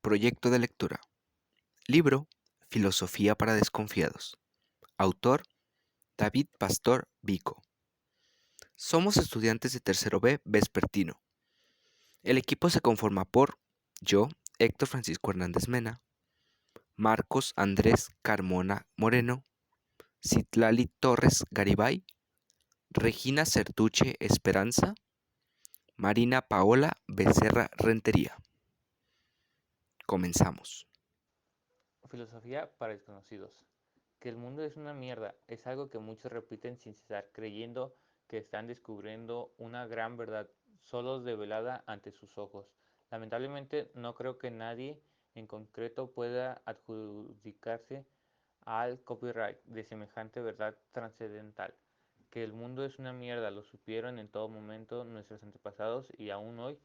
Proyecto de lectura. Libro Filosofía para desconfiados. Autor David Pastor Vico. Somos estudiantes de tercero B vespertino. El equipo se conforma por yo, Héctor Francisco Hernández Mena, Marcos Andrés Carmona Moreno, Citlali Torres Garibay, Regina Certuche Esperanza, Marina Paola Becerra Rentería. Comenzamos. Filosofía para desconocidos. Que el mundo es una mierda es algo que muchos repiten sin cesar, creyendo que están descubriendo una gran verdad, solo develada ante sus ojos. Lamentablemente, no creo que nadie en concreto pueda adjudicarse al copyright de semejante verdad trascendental. Que el mundo es una mierda lo supieron en todo momento nuestros antepasados y aún hoy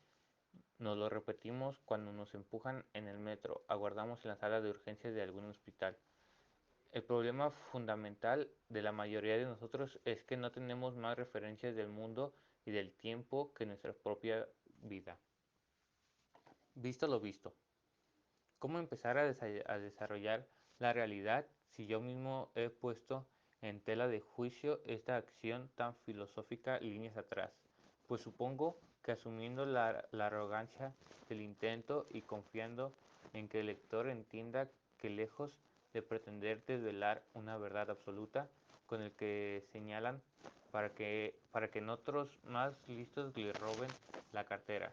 nos lo repetimos cuando nos empujan en el metro, aguardamos en la sala de urgencias de algún hospital. El problema fundamental de la mayoría de nosotros es que no tenemos más referencias del mundo y del tiempo que nuestra propia vida. Visto lo visto. ¿Cómo empezar a desarrollar la realidad si yo mismo he puesto en tela de juicio esta acción tan filosófica líneas atrás? Pues supongo que asumiendo la arrogancia del intento y confiando en que el lector entienda que lejos de pretender desvelar una verdad absoluta con el que señalan para que en otros más listos le roben la cartera.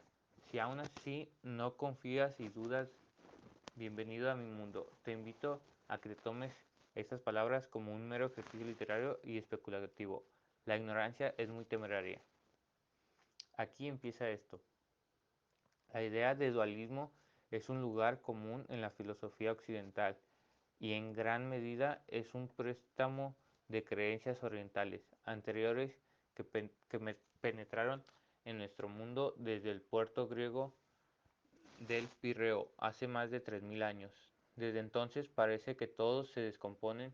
Si aún así no confías y dudas, bienvenido a mi mundo. Te invito a que te tomes estas palabras como un mero ejercicio literario y especulativo. La ignorancia es muy temeraria. Aquí empieza esto. La idea de dualismo es un lugar común en la filosofía occidental y en gran medida es un préstamo de creencias orientales anteriores que penetraron en nuestro mundo desde el puerto griego del Pirreo hace más de 3000 años. Desde entonces parece que todos se descomponen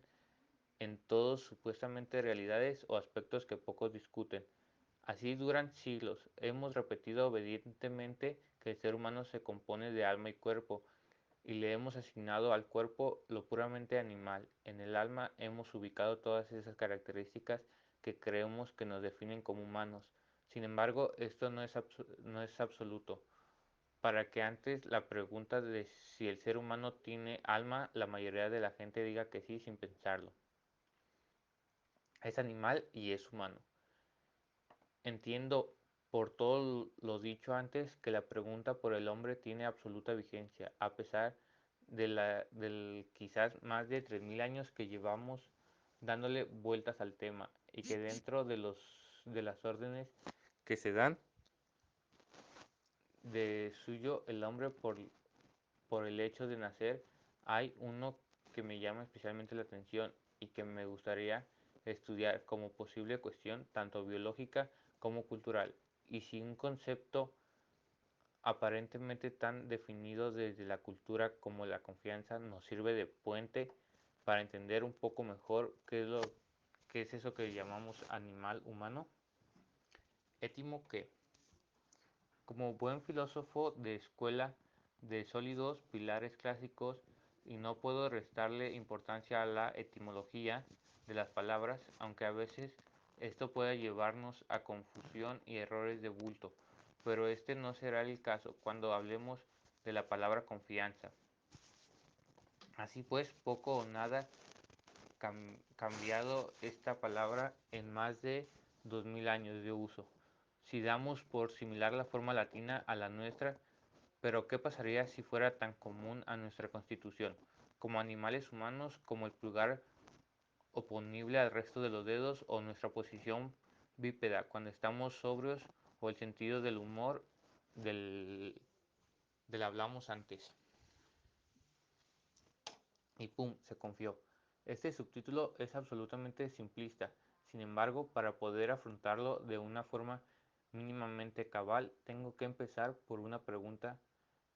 en todos supuestamente realidades o aspectos que pocos discuten. Así duran siglos. Hemos repetido obedientemente que el ser humano se compone de alma y cuerpo, y le hemos asignado al cuerpo lo puramente animal. En el alma hemos ubicado todas esas características que creemos que nos definen como humanos. Sin embargo, esto no es absoluto. Para que antes la pregunta de si el ser humano tiene alma, la mayoría de la gente diga que sí sin pensarlo. Es animal y es humano. Entiendo por todo lo dicho antes que la pregunta por el hombre tiene absoluta vigencia, a pesar del quizás más de 3000 años que llevamos dándole vueltas al tema y que dentro de las órdenes que se dan de suyo el hombre por el hecho de nacer, hay uno que me llama especialmente la atención y que me gustaría estudiar como posible cuestión tanto biológica como cultural. Y si un concepto aparentemente tan definido desde la cultura como la confianza nos sirve de puente para entender un poco mejor qué es eso que llamamos animal humano, étimo que como buen filósofo de escuela de sólidos pilares clásicos, y no puedo restarle importancia a la etimología de las palabras, aunque a veces esto pueda llevarnos a confusión y errores de bulto, pero este no será el caso cuando hablemos de la palabra confianza. Así pues, poco o nada cambiado esta palabra en más de 2000 años de uso. Si damos por similar la forma latina a la nuestra, pero ¿qué pasaría si fuera tan común a nuestra constitución, como animales humanos, como el pulgar oponible al resto de los dedos o nuestra posición bípeda cuando estamos sobrios o el sentido del humor del, del hablamos antes? Y pum, se confió. Este subtítulo es absolutamente simplista, sin embargo, para poder afrontarlo de una forma mínimamente cabal, tengo que empezar por una pregunta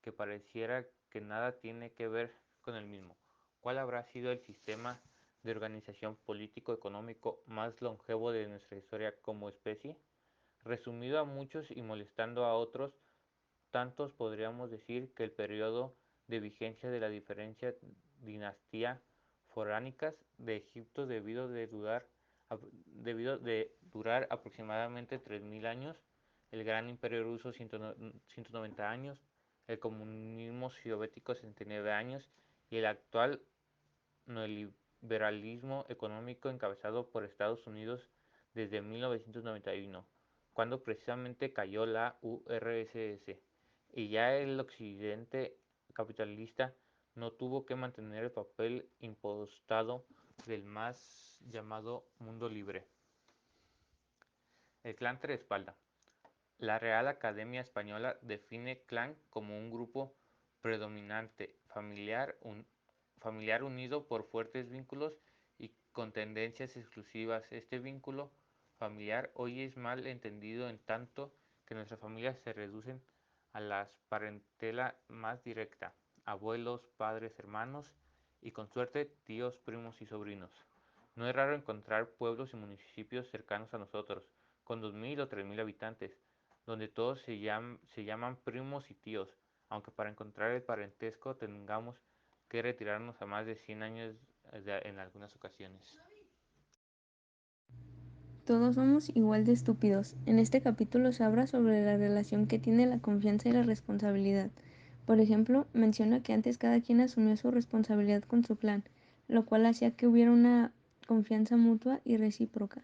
que pareciera que nada tiene que ver con el mismo. ¿Cuál habrá sido el sistema de organización político-económico más longevo de nuestra historia como especie? Resumido a muchos y molestando a otros tantos, podríamos decir que el periodo de vigencia de la diferencia dinastía foránicas de Egipto debido de durar aproximadamente 3000 años, el gran imperio ruso 190 años, el comunismo soviético 69 años y el actual neoliberalismo económico encabezado por Estados Unidos desde 1991, cuando precisamente cayó la URSS, y ya el occidente capitalista no tuvo que mantener el papel impostado del más llamado mundo libre. El clan te respalda. La Real Academia Española define clan como un grupo predominante, familiar unido por fuertes vínculos y con tendencias exclusivas. Este vínculo familiar hoy es mal entendido en tanto que nuestras familias se reducen a la parentela más directa, abuelos, padres, hermanos y con suerte tíos, primos y sobrinos. No es raro encontrar pueblos y municipios cercanos a nosotros, con 2000 o 3000 habitantes, donde todos se llaman primos y tíos, aunque para encontrar el parentesco tengamos que retirarnos a más de 100 años en algunas ocasiones. Todos somos igual de estúpidos. En este capítulo se habla sobre la relación que tiene la confianza y la responsabilidad. Por ejemplo, menciona que antes cada quien asumió su responsabilidad con su clan, lo cual hacía que hubiera una confianza mutua y recíproca.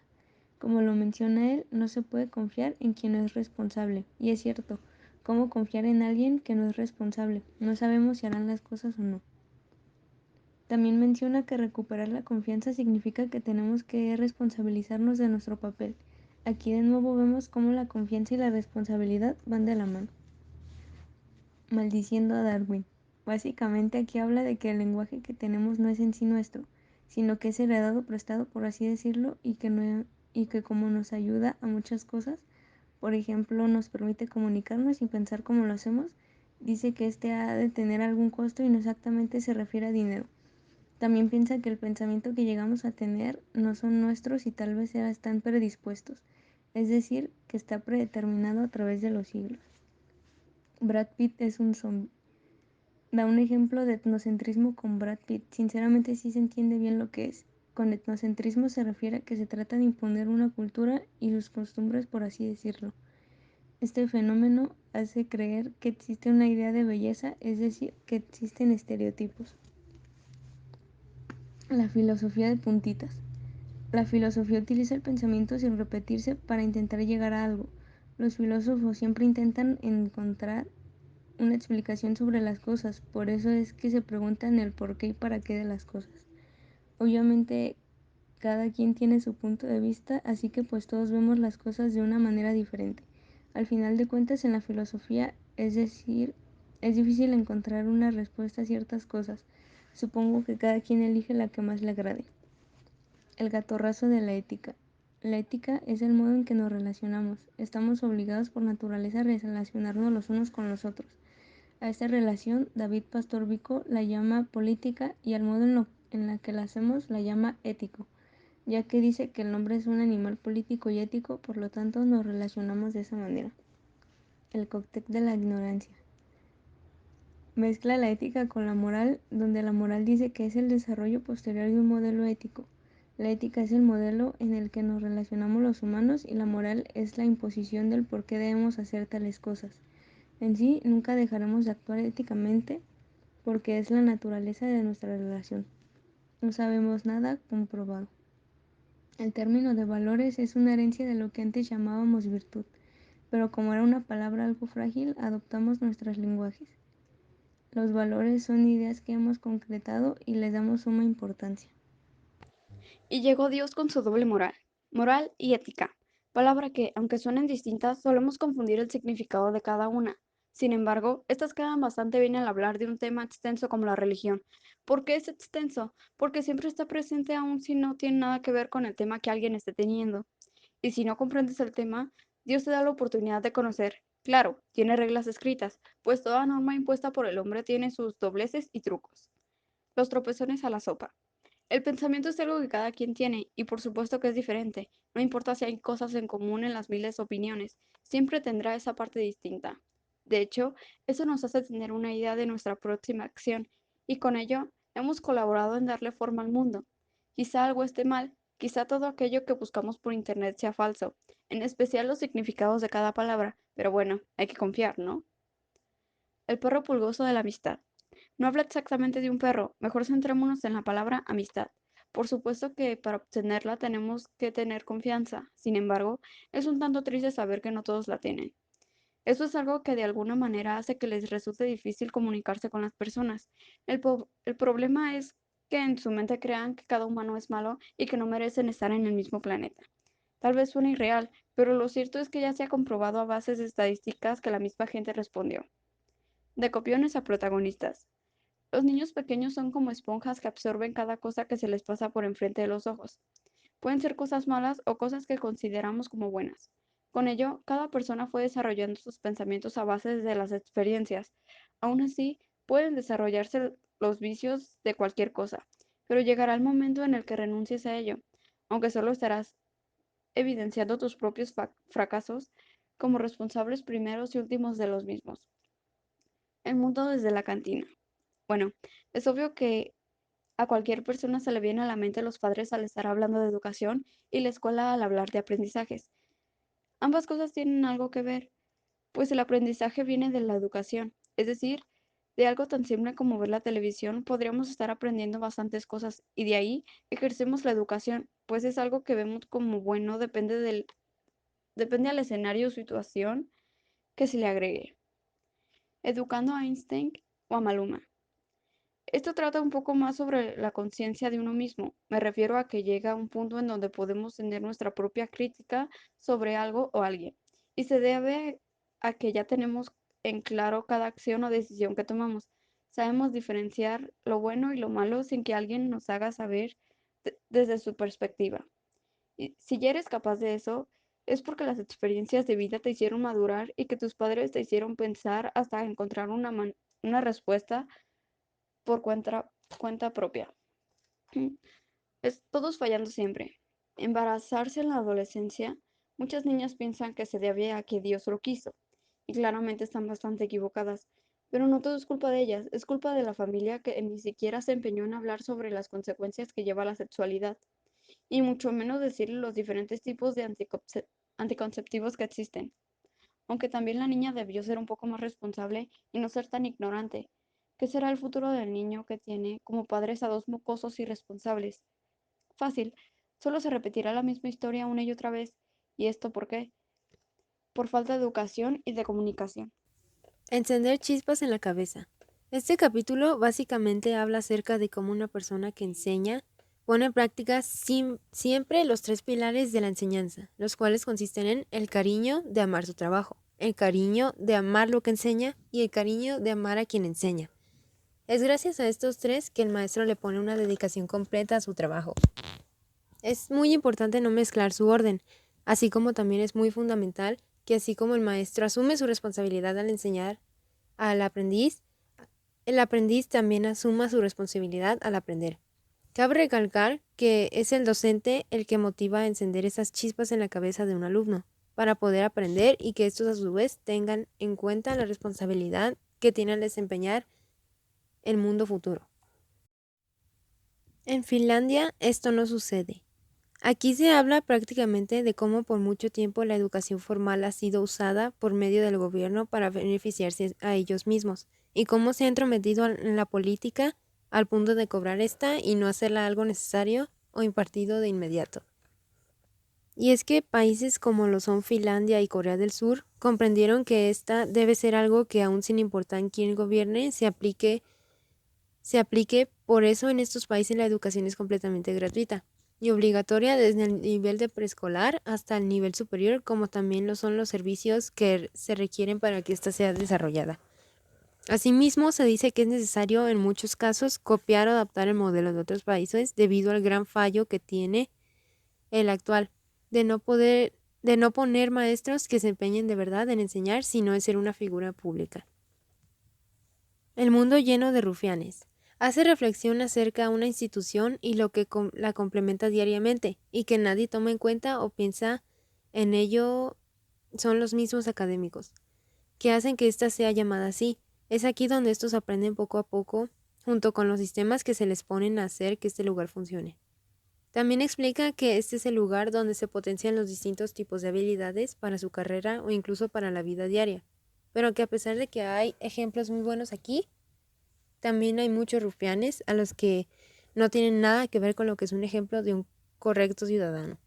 Como lo menciona él, no se puede confiar en quien no es responsable. Y es cierto, ¿cómo confiar en alguien que no es responsable? No sabemos si harán las cosas o no. También menciona que recuperar la confianza significa que tenemos que responsabilizarnos de nuestro papel. Aquí de nuevo vemos cómo la confianza y la responsabilidad van de la mano. Maldiciendo a Darwin. Básicamente aquí habla de que el lenguaje que tenemos no es en sí nuestro, sino que es heredado prestado, por así decirlo, y que como nos ayuda a muchas cosas, por ejemplo, nos permite comunicarnos y pensar como lo hacemos, dice que este ha de tener algún costo y no exactamente se refiere a dinero. También piensa que el pensamiento que llegamos a tener no son nuestros y tal vez ya están predispuestos, es decir, que está predeterminado a través de los siglos. Brad Pitt es un zombie. Da un ejemplo de etnocentrismo con Brad Pitt. Sinceramente sí se entiende bien lo que es. Con etnocentrismo se refiere a que se trata de imponer una cultura y sus costumbres, por así decirlo. Este fenómeno hace creer que existe una idea de belleza, es decir, que existen estereotipos. La filosofía de puntitas. La filosofía utiliza el pensamiento sin repetirse para intentar llegar a algo. Los filósofos siempre intentan encontrar una explicación sobre las cosas, por eso es que se preguntan el por qué y para qué de las cosas. Obviamente cada quien tiene su punto de vista, así que pues todos vemos las cosas de una manera diferente. Al final de cuentas en la filosofía, es decir, es difícil encontrar una respuesta a ciertas cosas. Supongo que cada quien elige la que más le agrade. El gatorrazo de la ética. La ética es el modo en que nos relacionamos. Estamos obligados por naturaleza a relacionarnos los unos con los otros. A esta relación, David Pastor Vico la llama política y al modo en la que la hacemos la llama ético, ya que dice que el hombre es un animal político y ético, por lo tanto nos relacionamos de esa manera. El cóctel de la ignorancia. Mezcla la ética con la moral, donde la moral dice que es el desarrollo posterior de un modelo ético. La ética es el modelo en el que nos relacionamos los humanos y la moral es la imposición del por qué debemos hacer tales cosas. En sí, nunca dejaremos de actuar éticamente porque es la naturaleza de nuestra relación. No sabemos nada comprobado. El término de valores es una herencia de lo que antes llamábamos virtud, pero como era una palabra algo frágil, adoptamos nuestros lenguajes. Los valores son ideas que hemos concretado y les damos suma importancia. Y llegó Dios con su doble moral y ética, palabra que, aunque suenen distintas, solemos confundir el significado de cada una. Sin embargo, estas quedan bastante bien al hablar de un tema extenso como la religión. ¿Por qué es extenso? Porque siempre está presente aun si no tiene nada que ver con el tema que alguien esté teniendo. Y si no comprendes el tema, Dios te da la oportunidad de conocer. Claro, tiene reglas escritas, pues toda norma impuesta por el hombre tiene sus dobleces y trucos. Los tropezones a la sopa. El pensamiento es algo que cada quien tiene, y por supuesto que es diferente. No importa si hay cosas en común en las miles de opiniones, siempre tendrá esa parte distinta. De hecho, eso nos hace tener una idea de nuestra próxima acción y con ello hemos colaborado en darle forma al mundo. Quizá algo esté mal, quizá todo aquello que buscamos por internet sea falso, en especial los significados de cada palabra, pero bueno, hay que confiar, ¿no? El perro pulgoso de la amistad. No habla exactamente de un perro, mejor centrémonos en la palabra amistad. Por supuesto que para obtenerla tenemos que tener confianza, sin embargo, es un tanto triste saber que no todos la tienen. Eso es algo que de alguna manera hace que les resulte difícil comunicarse con las personas. El problema es que en su mente crean que cada humano es malo y que no merecen estar en el mismo planeta. Tal vez suene irreal, pero lo cierto es que ya se ha comprobado a bases de estadísticas que la misma gente respondió. De copiones a protagonistas. Los niños pequeños son como esponjas que absorben cada cosa que se les pasa por enfrente de los ojos. Pueden ser cosas malas o cosas que consideramos como buenas. Con ello, cada persona fue desarrollando sus pensamientos a base de las experiencias. Aún así, pueden desarrollarse los vicios de cualquier cosa, pero llegará el momento en el que renuncies a ello, aunque solo estarás evidenciando tus propios fracasos como responsables primeros y últimos de los mismos. El mundo desde la cantina. Bueno, es obvio que a cualquier persona se le viene a la mente los padres al estar hablando de educación y la escuela al hablar de aprendizajes. Ambas cosas tienen algo que ver, pues el aprendizaje viene de la educación, es decir, de algo tan simple como ver la televisión, podríamos estar aprendiendo bastantes cosas y de ahí ejercemos la educación, pues es algo que vemos como bueno, depende al escenario o situación que se le agregue. Educando a Einstein o a Maluma. Esto trata un poco más sobre la conciencia de uno mismo. Me refiero a que llega a un punto en donde podemos tener nuestra propia crítica sobre algo o alguien. Y se debe a que ya tenemos en claro cada acción o decisión que tomamos. Sabemos diferenciar lo bueno y lo malo sin que alguien nos haga saber desde su perspectiva. Y si ya eres capaz de eso, es porque las experiencias de vida te hicieron madurar y que tus padres te hicieron pensar hasta encontrar una respuesta por cuenta propia. Todos fallando siempre. Embarazarse en la adolescencia, muchas niñas piensan que se debe a que Dios lo quiso, y claramente están bastante equivocadas. Pero no todo es culpa de ellas, es culpa de la familia que ni siquiera se empeñó en hablar sobre las consecuencias que lleva la sexualidad, y mucho menos decirle los diferentes tipos de anticonceptivos que existen. Aunque también la niña debió ser un poco más responsable y no ser tan ignorante. ¿Qué será el futuro del niño que tiene como padres a dos mocosos irresponsables? Fácil, solo se repetirá la misma historia una y otra vez. ¿Y esto por qué? Por falta de educación y de comunicación. Encender chispas en la cabeza. Este capítulo básicamente habla acerca de cómo una persona que enseña pone en práctica siempre los tres pilares de la enseñanza, los cuales consisten en el cariño de amar su trabajo, el cariño de amar lo que enseña y el cariño de amar a quien enseña. Es gracias a estos tres que el maestro le pone una dedicación completa a su trabajo. Es muy importante no mezclar su orden, así como también es muy fundamental que así como el maestro asume su responsabilidad al enseñar al aprendiz, el aprendiz también asuma su responsabilidad al aprender. Cabe recalcar que es el docente el que motiva a encender esas chispas en la cabeza de un alumno para poder aprender y que estos a su vez tengan en cuenta la responsabilidad que tiene al desempeñar el mundo futuro. En Finlandia esto no sucede. Aquí se habla prácticamente de cómo por mucho tiempo la educación formal ha sido usada por medio del gobierno para beneficiarse a ellos mismos y cómo se ha entrometido en la política al punto de cobrar esta y no hacerla algo necesario o impartido de inmediato. Y es que países como lo son Finlandia y Corea del Sur comprendieron que esta debe ser algo que aún sin importar quién gobierne se aplique, por eso en estos países la educación es completamente gratuita y obligatoria desde el nivel de preescolar hasta el nivel superior, como también lo son los servicios que se requieren para que ésta sea desarrollada. Asimismo, se dice que es necesario en muchos casos copiar o adaptar el modelo de otros países debido al gran fallo que tiene el actual, de no poner maestros que se empeñen de verdad en enseñar, sino en ser una figura pública. El mundo lleno de rufianes. Hace reflexión acerca de una institución y lo que la complementa diariamente, y que nadie toma en cuenta o piensa en ello son los mismos académicos. que hacen que ésta sea llamada así. Es aquí donde estos aprenden poco a poco, junto con los sistemas que se les ponen a hacer que este lugar funcione. También explica que este es el lugar donde se potencian los distintos tipos de habilidades para su carrera o incluso para la vida diaria, pero que a pesar de que hay ejemplos muy buenos aquí, también hay muchos rufianes a los que no tienen nada que ver con lo que es un ejemplo de un correcto ciudadano.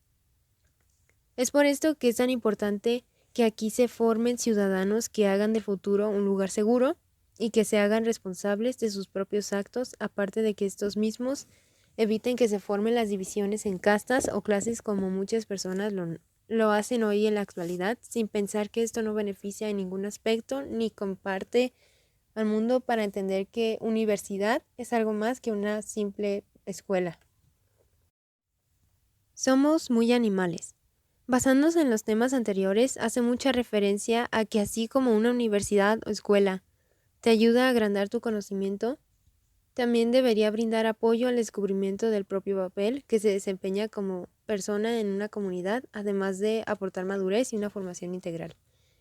Es por esto que es tan importante que aquí se formen ciudadanos que hagan del futuro un lugar seguro y que se hagan responsables de sus propios actos, aparte de que estos mismos eviten que se formen las divisiones en castas o clases como muchas personas lo hacen hoy en la actualidad, sin pensar que esto no beneficia en ningún aspecto ni comparte al mundo para entender que universidad es algo más que una simple escuela. Somos muy animales. Basándose en los temas anteriores, hace mucha referencia a que así como una universidad o escuela te ayuda a agrandar tu conocimiento, también debería brindar apoyo al descubrimiento del propio papel que se desempeña como persona en una comunidad, además de aportar madurez y una formación integral.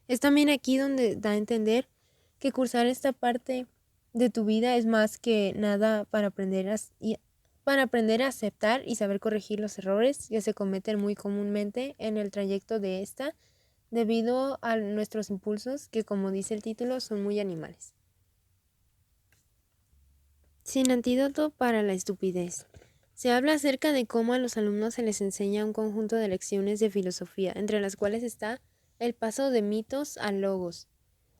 Es también aquí donde da a entender que cursar esta parte de tu vida es más que nada para aprender a aceptar y saber corregir los errores que se cometen muy comúnmente en el trayecto de esta, debido a nuestros impulsos que, como dice el título, son muy animales. Sin antídoto para la estupidez. Se habla acerca de cómo a los alumnos se les enseña un conjunto de lecciones de filosofía, entre las cuales está el paso de mitos a logos,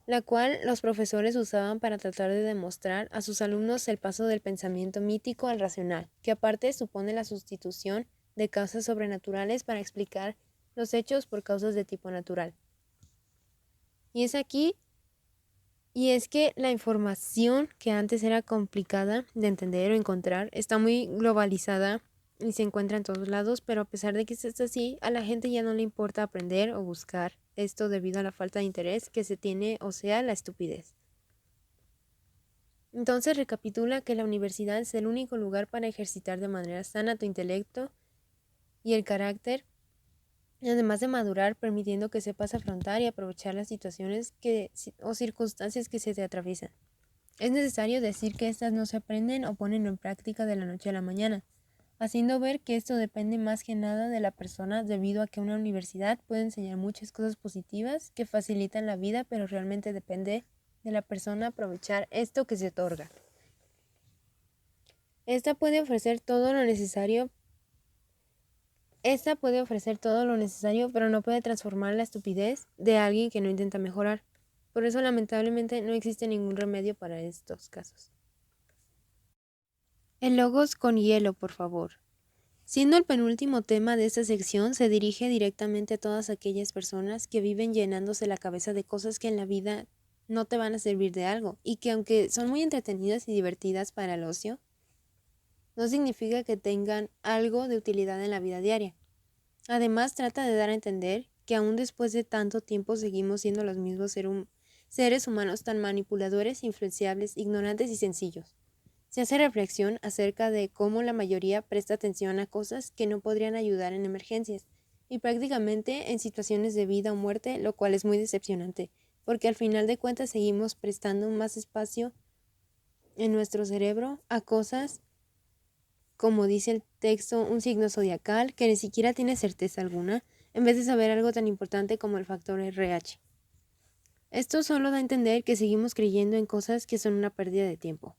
la cual los profesores usaban para tratar de demostrar a sus alumnos el paso del pensamiento mítico al racional, que aparte supone la sustitución de causas sobrenaturales para explicar los hechos por causas de tipo natural. Y es que la información que antes era complicada de entender o encontrar está muy globalizada y se encuentra en todos lados, pero a pesar de que esto es así, a la gente ya no le importa aprender o buscar esto debido a la falta de interés que se tiene, o sea, la estupidez. Entonces recapitula que la universidad es el único lugar para ejercitar de manera sana tu intelecto y el carácter, además de madurar, permitiendo que sepas afrontar y aprovechar las situaciones o circunstancias que se te atraviesan. Es necesario decir que estas no se aprenden o ponen en práctica de la noche a la mañana, haciendo ver que esto depende más que nada de la persona, debido a que una universidad puede enseñar muchas cosas positivas que facilitan la vida, pero realmente depende de la persona aprovechar esto que se otorga. Esta puede ofrecer todo lo necesario, pero no puede transformar la estupidez de alguien que no intenta mejorar. Por eso, lamentablemente, no existe ningún remedio para estos casos. El logos con hielo, por favor. Siendo el penúltimo tema de esta sección, se dirige directamente a todas aquellas personas que viven llenándose la cabeza de cosas que en la vida no te van a servir de algo, y que aunque son muy entretenidas y divertidas para el ocio, no significa que tengan algo de utilidad en la vida diaria. Además, trata de dar a entender que aún después de tanto tiempo seguimos siendo los mismos seres humanos tan manipuladores, influenciables, ignorantes y sencillos. Se hace reflexión acerca de cómo la mayoría presta atención a cosas que no podrían ayudar en emergencias y prácticamente en situaciones de vida o muerte, lo cual es muy decepcionante, porque al final de cuentas seguimos prestando más espacio en nuestro cerebro a cosas, como dice el texto, un signo zodiacal que ni siquiera tiene certeza alguna, en vez de saber algo tan importante como el factor RH. Esto solo da a entender que seguimos creyendo en cosas que son una pérdida de tiempo.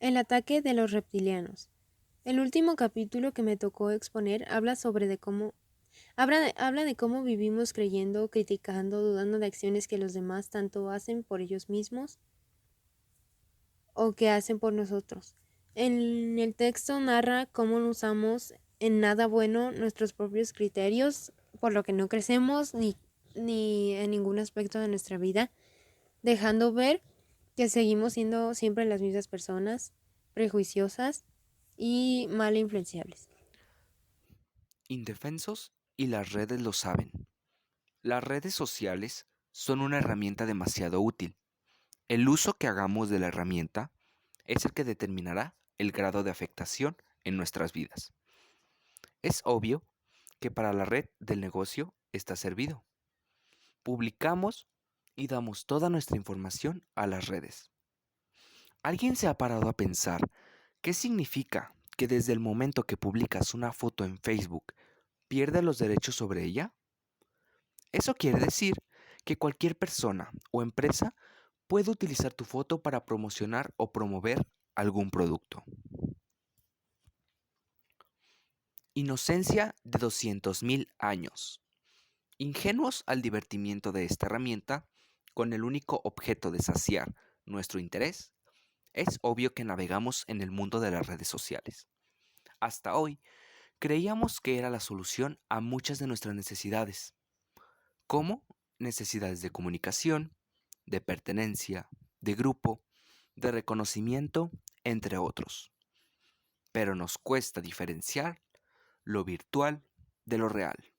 El ataque de los reptilianos. El último capítulo que me tocó exponer habla de cómo vivimos creyendo, criticando, dudando de acciones que los demás tanto hacen por ellos mismos o que hacen por nosotros. En el texto narra cómo no usamos en nada bueno nuestros propios criterios, por lo que no crecemos ni en ningún aspecto de nuestra vida, dejando ver que seguimos siendo siempre las mismas personas, prejuiciosas y mal influenciables. Indefensos y las redes lo saben. Las redes sociales son una herramienta demasiado útil. El uso que hagamos de la herramienta es el que determinará el grado de afectación en nuestras vidas. Es obvio que para la red del negocio está servido. publicamos y damos toda nuestra información a las redes. ¿Alguien se ha parado a pensar qué significa que desde el momento que publicas una foto en Facebook pierdes los derechos sobre ella? Eso quiere decir que cualquier persona o empresa puede utilizar tu foto para promocionar o promover algún producto. Inocencia de 200.000 años. Ingenuos al divertimiento de esta herramienta, con el único objeto de saciar nuestro interés, es obvio que navegamos en el mundo de las redes sociales. Hasta hoy, creíamos que era la solución a muchas de nuestras necesidades, como necesidades de comunicación, de pertenencia, de grupo, de reconocimiento, entre otros. Pero nos cuesta diferenciar lo virtual de lo real.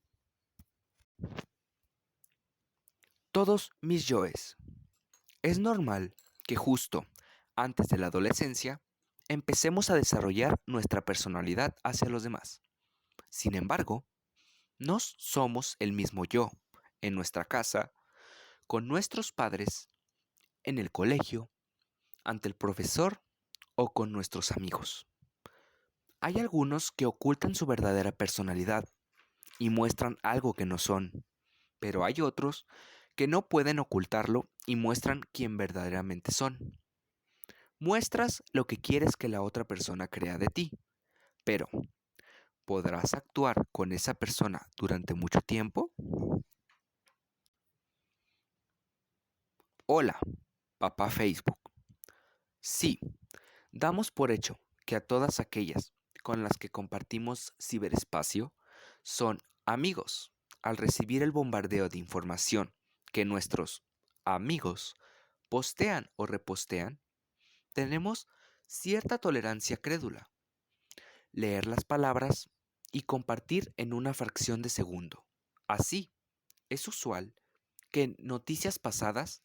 Todos mis yoes. Es normal que justo antes de la adolescencia empecemos a desarrollar nuestra personalidad hacia los demás. Sin embargo, no somos el mismo yo en nuestra casa, con nuestros padres, en el colegio, ante el profesor o con nuestros amigos. Hay algunos que ocultan su verdadera personalidad y muestran algo que no son, pero hay otros que no pueden ocultarlo y muestran quién verdaderamente son. Muestras lo que quieres que la otra persona crea de ti, pero ¿podrás actuar con esa persona durante mucho tiempo? Hola, papá Facebook. Sí, damos por hecho que a todas aquellas con las que compartimos ciberespacio son amigos al recibir el bombardeo de información que nuestros amigos postean o repostean. Tenemos cierta tolerancia crédula. Leer las palabras y compartir en una fracción de segundo. Así, es usual que noticias pasadas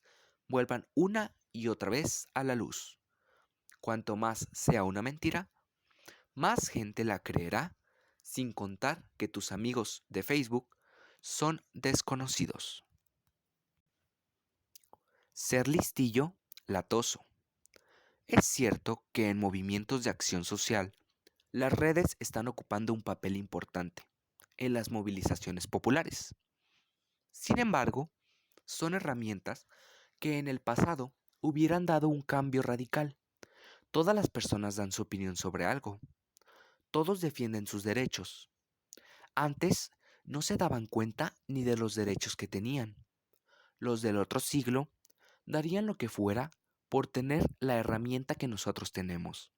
vuelvan una y otra vez a la luz. Cuanto más sea una mentira, más gente la creerá, sin contar que tus amigos de Facebook son desconocidos. Ser listillo, latoso. Es cierto que en movimientos de acción social, las redes están ocupando un papel importante en las movilizaciones populares. Sin embargo, son herramientas que en el pasado hubieran dado un cambio radical. Todas las personas dan su opinión sobre algo. Todos defienden sus derechos. Antes no se daban cuenta ni de los derechos que tenían. Los del otro siglo darían lo que fuera por tener la herramienta que nosotros tenemos,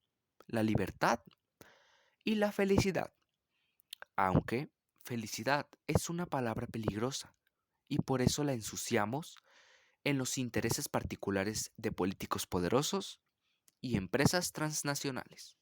la libertad y la felicidad. Aunque felicidad es una palabra peligrosa y por eso la ensuciamos en los intereses particulares de políticos poderosos y empresas transnacionales.